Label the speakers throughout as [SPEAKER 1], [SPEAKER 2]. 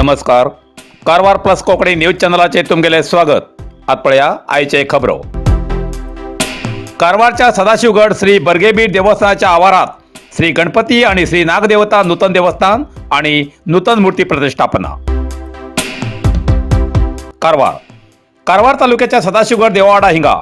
[SPEAKER 1] नमस्कार. Karwar plus Konkani news चॅनलाचे तुमगेले स्वागत. आतपळ्या आयचे खबरो. कारवारच्या सदाशिवगड श्री बर्गेबीर देवस्थानाच्या आवारात श्री गणपती आणि श्री नागदेवता नूतन देवस्थान आणि नूतन मूर्ती प्रतिष्ठापना. कारवार तालुक्याच्या सदाशिवगड देववाडा हिंगा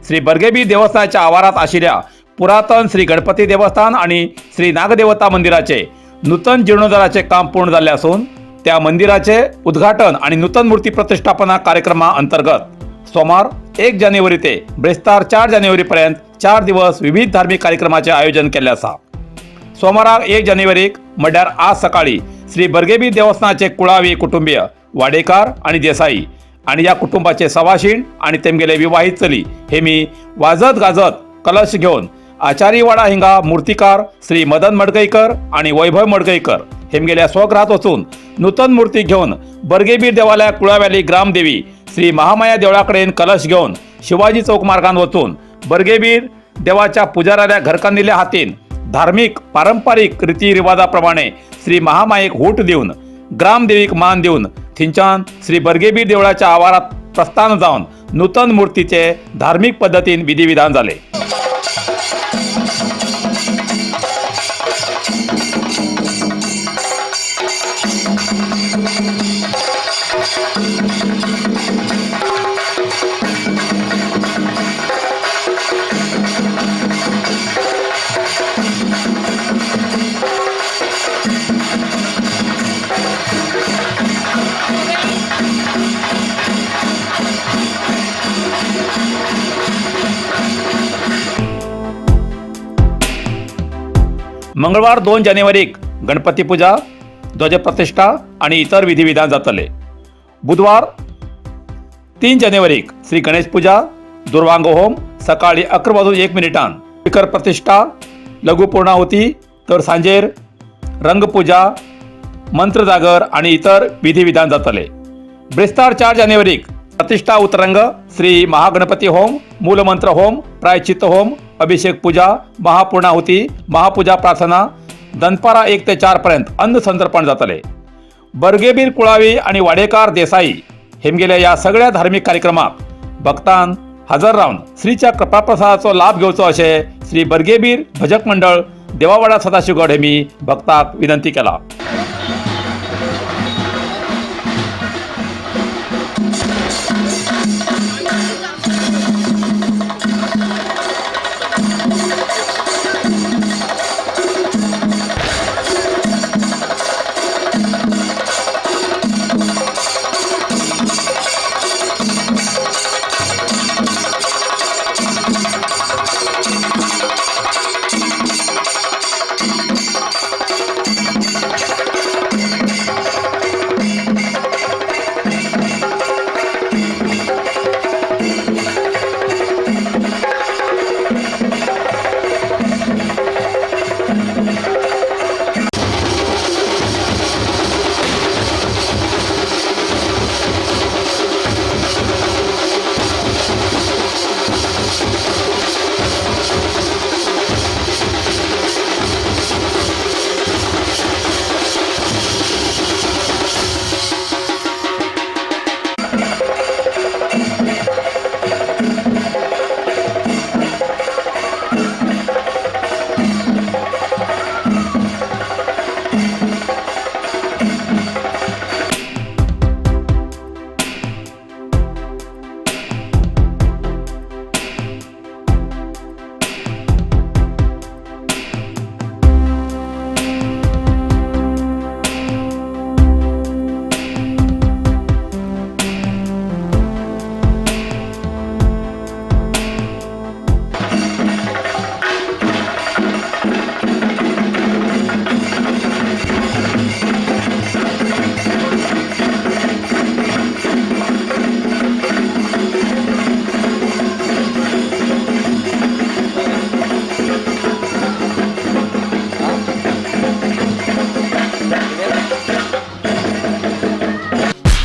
[SPEAKER 1] श्री बर्गेबीर देवस्थानाच्या आवारात आशिल्ल्या पुरातन श्री गणपती देवस्थान आणि श्री नागदेवता मंदिराचे नूतन जीर्णोद्धाराचे काम पूर्ण झाले असून त्या मंदिराचे उद्घाटन आणि नूतन मूर्ती प्रतिष्ठापना कार्यक्रमा अंतर्गत सोमवार 1 जानेवारी ते ब्रेस्तार 4 जानेवारी पर्यंत 4 दिवस विविध धार्मिक कार्यक्रमाचे आयोजन केले असा. सोमवार 1 जानेवारीक म्हळ्यार आज सकाळी श्री बर्गेबीर देवस्थानाचे कुळावी कुटुंबीय वाडेकार आणि देसाई आणि या कुटुंबाचे सवाशीण आणि तेमगेले विवाहित चली हेमी वाजत गाजत कलश घेऊन आचारीवाडा हिंगा मूर्तिकार श्री मदन मडगईकर आणि वैभव मडगईकर हेमगेल्या स्वगृहात वचून नूतन मूर्ती घेऊन बर्गेबीर देवालया कुळाव्याली ग्रामदेवी श्री महामाया देवळाकडेन कलश घेऊन शिवाजी चौक मार्गान वचून बर्गेबीर देवाच्या पुजाऱ्याल्या घरकान्निल्या हातीन धार्मिक पारंपरिक रितीरिवाजाप्रमाणे श्री महामायेक हूट देऊन ग्रामदेवीक मान देऊन थिंच्यान श्री बर्गेबीर देवळाच्या आवारात प्रस्थान जावन नूतन मूर्तीचे धार्मिक पद्धतीन विधिविधान झाले. मंगळवार 2 जानेवारीक गणपती पूजा, ध्वजप्रतिष्ठा आणि इतर विधिविधान जातले. बुधवार 3 जानेवारीक श्री गणेश पूजा, दुर्वांग होम सकाळी 11:01 शिखर प्रतिष्ठा, लघु पूर्णाहुती तर सांजेर रंगपूजा, मंत्रजागर आणि इतर विधिविधान जातले. ब्रेस्तार 4 जानेवारीक प्रतिष्ठा उत्तरंग श्री महागणपती होम, मूलमंत्र होम, प्रायश्चित्त होम, अभिषेक पूजा, महापूर्णाहुती, महापूजा प्रार्थना, दनपारा 1 ते 4 पर्यंत अन्न संतर्पण जातले. बर्गेबीर कुळावी आणि वाडेकार देसाई हेमगेल्या या सगळ्या धार्मिक कार्यक्रमाक भक्तान हजर रावन श्रीच्या कृपाप्रसादाचो लाभ घेवचो असे श्री बर्गेबीर भजक मंडळ देवावाडा सदाशिवगड हेमी भक्ताक विनंती केला.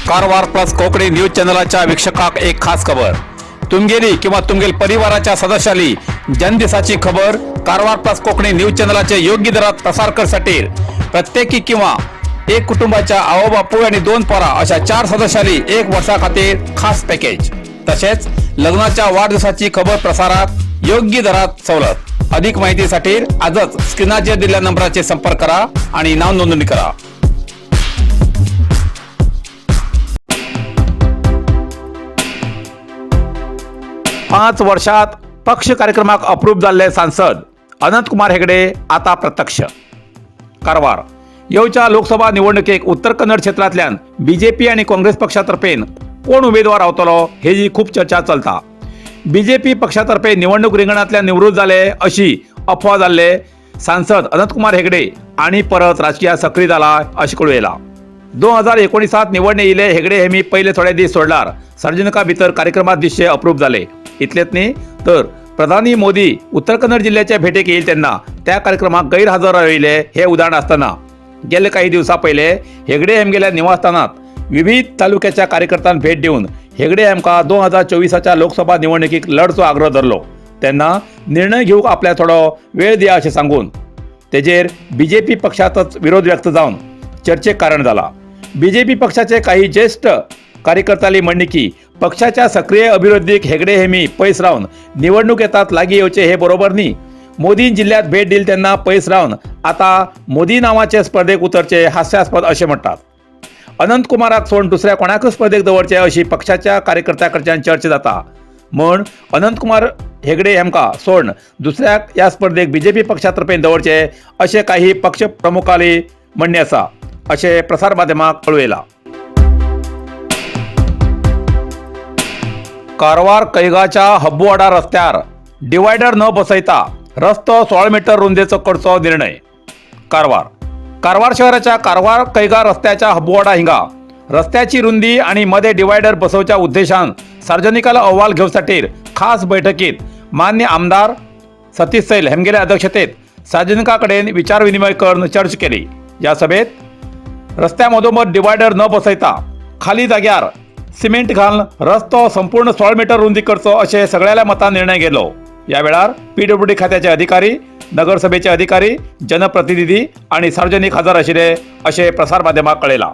[SPEAKER 1] कारवार प्लस कोकणी न्यूज चॅनलाच्या वीक्षकाक एक खास खबर. तुमगेली किंवा तुमगेल परिवाराच्या सदस्याली जनदिसाची खबर कारवार प्लस कोकणी न्यूज चॅनलाचे योग्य दरात प्रसार करसाठी प्रत्येकी किंवा एक कुटुंबाच्या आवो बापू आणि 2 पोरा अशा 4 सदस्यांनी 1 वर्षा खातीर खास पॅकेज, तसेच लग्नाच्या वाढदिवसाची खबर प्रसारात योग्य दरात सवलत। अधिक माहितीसाठी आजच स्क्रीनवर दिलेल्या नंबराचे संपर्क करा आणि नाव नोंदणी करा। 5 वर्षात पक्ष कार्यक्रमाक अप्रूव्ह झालेले सांसद अनंतकुमार हेगडे आता प्रत्यक्ष। कारवार येवच्या लोकसभा निवडणुकीक उत्तर कन्नड क्षेत्रांतल्यान बीजेपी आणि काँग्रेस पक्षातर्फेन कोण उमेदवार रावतलो हेची खूप चर्चा चलता। बीजेपी पक्षातर्फे निवडणूक रिंगणांतल्यान निवृत्त जाले अशी अफवा जाल्ले सांसद अनंतकुमार हेगडे आणि परत राजकीयात सक्रिय जाला अशें कळून येयला। 2019 निवडणे येयले हेगडे हेमी पयले थोडे दीस सोडल्यार सार्वजनिका भितर कार्यक्रमात दिसचे अप्रूव्ह जाले। इतलेच न्ही तर प्रधानी मोदी उत्तर कन्नड जिल्ह्याच्या भेटेक येईल तेन्ना त्या कार्यक्रमाक गैरहजर राविले हे उदाहरण असताना गेले काही दिवसा पहिले हेगडे हेमगेल्या निवासस्थानात विविध तालुक्याच्या कार्यकर्त्यांना भेट देऊन हेगडे हेमका 2024च्या लोकसभा निवडणुकीक लढचो आग्रह धरलो तेन्ना निर्णय घेवक आपल्या थोडो वेळ दिया अशें सांगून तेजेर बीजेपी पक्षातच विरोध व्यक्त जावन चर्चेक कारण जाला। बीजेपी पक्षाचे काही ज्येष्ठ कार्यकर्त्यांनी म्हणले की पक्षाच्या सक्रिय अभिवृद्धीक हेगडे हेमी पयस रावन निवडणूक येतात लागी येवचे हे बरोबर न्ही। मोदीन जिल्ह्यात भेट दिली तेन्ना पयस रावन आता मोदी नावाचे स्पर्धेक उतरचे हास्यास्पद अशें म्हणटात। अनंतकुमाराक सोडून दुसऱ्या कोणाकूय स्पर्धेक दवरचे अशी पक्षाच्या कार्यकर्त्यां कडच्यान चर्चा जाता। म्हण अनंतकुमार हेगडे हेमका सोडून दुसऱ्याक ह्या स्पर्धेक बीजेपी पक्षातर्फे दवरचे अशें काही पक्ष प्रमुखांनी म्हणणे आसा अशें प्रसार माध्यमांक कळून येयला। कारवार कैगाच्या हब्बुवाडा रस्त्यार डिवायडर न बसयता रस्तो 16 मीटर रुंदेचो करचो निर्णय। कारवार शहराच्या कारवार कैगा रस्त्याच्या हब्बुवाडा हिंगा रस्त्याची रुंदी आणि मध्ये डिवायडर बसवच्या उद्देशान सार्वजनिकाला अहवाल घेवसाठी खास बैठकीत मान्य आमदार सतीश सैल हेमगेल्या अध्यक्षतेत सार्वजनिका कडेन विचार विनिमय करून चर्चा केली। या सभेत रस्त्या मधोमध डिवायडर न बसयता खाली जाग्यार सिमेंट घालून रस्तो संपूर्ण 16 मीटर रुंदी करचो अशें सगळ्याल्या मतान निर्णय घेतलो। या वेळार पीडब्ल्यूडी खात्याचे अधिकारी, नगरसभेचे अधिकारी, जनप्रतिनिधी आणि सार्वजनिक हजर आशिल्ले अशें प्रसार माध्यमांक कळयला।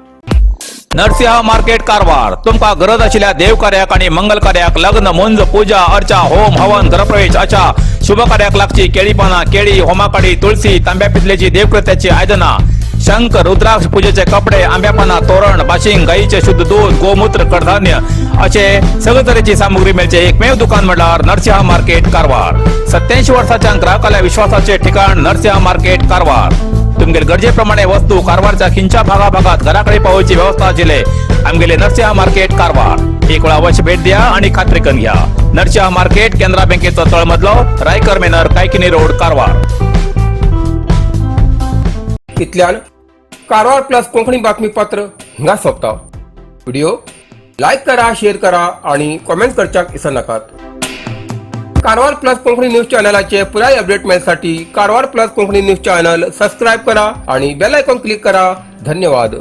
[SPEAKER 1] नरसिंह मार्केट कारवार तुमकां गरज आशिल्ल्या देव कार्याक आणि मंगल कार्याक, लग्न, मुंज, पूजा, अर्चा, होम, हवन, गृहप्रवेश अशा शुभ कार्याक लागची केळी पानां, केळी, होमाकडी, तुळसी, तांब्या पितलेची देवकृत्याची आयदनां, शंख, रुद्राक्ष पूजेचे कपडे, आंब्या पानां, तोरण, बाशिंग, गाईचे शुद्ध दूध, गोमूत्र, कडधान्य असे सगळे तरेची सामुग्री मेळचे एकमेव दुकान म्हणल्यार नरसिंह मार्केट कारवार। 87 वर्सांच्या ग्राहकाल्या विश्वासाचे ठिकाण नरसिंह मार्केट कारवार। तुमगेर गरजेप्रमाणे वस्तू कारवारच्या खिंच्या भागाभागात घराकडे पावोवची व्यवस्था आशिल्ले आमगेले नरसिंह मार्केट कारवार। एक वेळा अवश्य भेट द्या आणि खात्री करून घ्या। नरसिंह मार्केट केंद्रा बँकेचो तळमजलो, रायकर मेनर, कायकिनी रोड, कारवार।
[SPEAKER 2] इतल्यान कारवार प्लस कोंकणी बातमीपत्र हिंगा सोंपता। व्हिडिओ लाईक करा, शेअर करा आणि कमेंट करच्याक विसरू नकात। कारवार प्लस कोंकणी न्यूज चॅनलाचे पुराय अपडेट मेळसाठी Karwar plus Konkani news channel subscribe करा आणि बेल आयकॉन क्लिक करा। धन्यवाद।